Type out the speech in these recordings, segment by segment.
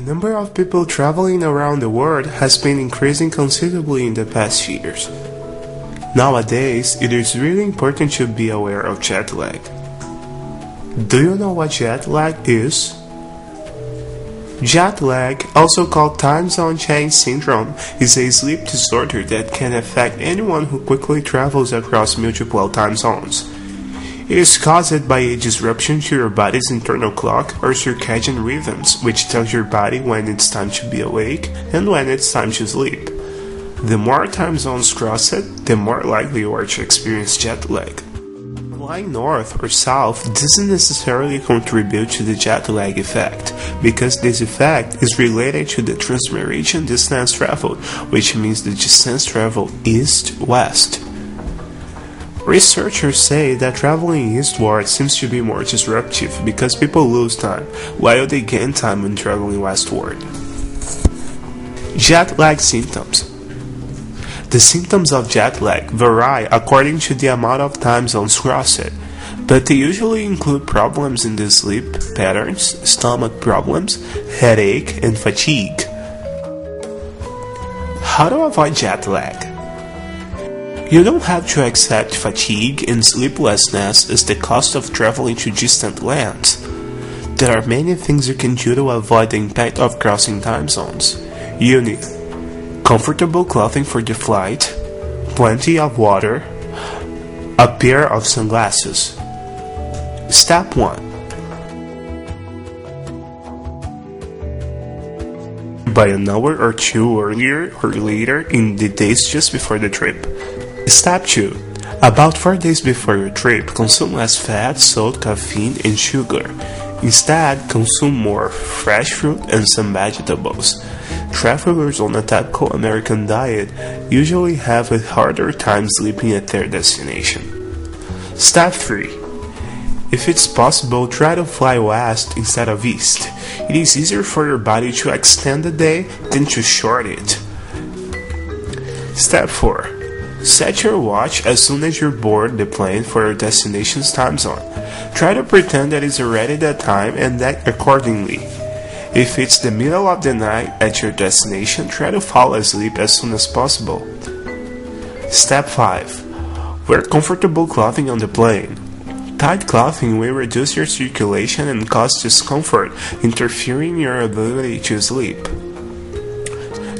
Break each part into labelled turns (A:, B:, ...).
A: number of people traveling around the world has been increasing considerably in the past years. Nowadays, it is really important to be aware of jet lag. Do you know what jet lag is? Jet lag, also called time zone change syndrome, is a sleep disorder that can affect anyone who quickly travels across multiple time zones. It is caused by a disruption to your body's internal clock or circadian rhythms, which tells your body when it's time to be awake and when it's time to sleep. The more time zones cross it, the more likely you are to experience jet lag. Flying north or south doesn't necessarily contribute to the jet lag effect, because this effect is related to the transmeridian distance traveled, which means the distance traveled east-west. Researchers say that traveling eastward seems to be more disruptive because people lose time, while they gain time when traveling westward. Jet lag symptoms. The symptoms of jet lag vary according to the amount of time zones crossed, but they usually include problems in the sleep patterns, stomach problems, headache, and fatigue. How to avoid jet lag? You don't have to accept fatigue and sleeplessness as the cost of traveling to distant lands. There are many things you can do to avoid the impact of crossing time zones. You need comfortable clothing for the flight, plenty of water, a pair of sunglasses. Step 1. By an hour or two earlier or later in the days just before the trip. Step 2. About 4 days before your trip, consume less fat, salt, caffeine, and sugar. Instead, consume more fresh fruit and some vegetables. Travelers on a typical American diet usually have a harder time sleeping at their destination. Step 3. If it's possible, try to fly west instead of east. It is easier for your body to extend the day than to shorten it. Step 4. Set your watch as soon as you board the plane for your destination's time zone. Try to pretend that it's already that time and act accordingly. If it's the middle of the night at your destination, try to fall asleep as soon as possible. Step 5. Wear comfortable clothing on the plane. Tight clothing will reduce your circulation and cause discomfort, interfering in your ability to sleep.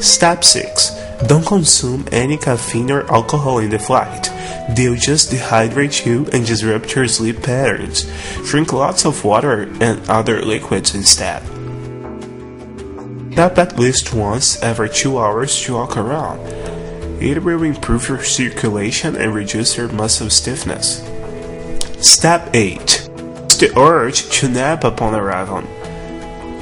A: Step 6. Don't consume any caffeine or alcohol in the flight. They'll just dehydrate you and disrupt your sleep patterns. Drink lots of water and other liquids instead. Step at least once every 2 hours to walk around. It will improve your circulation and reduce your muscle stiffness. Step 8. It's the urge to nap upon arrival.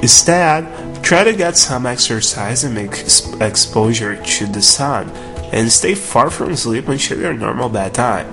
A: Instead, try to get some exercise and make exposure to the sun, and stay far from sleep until your normal bedtime.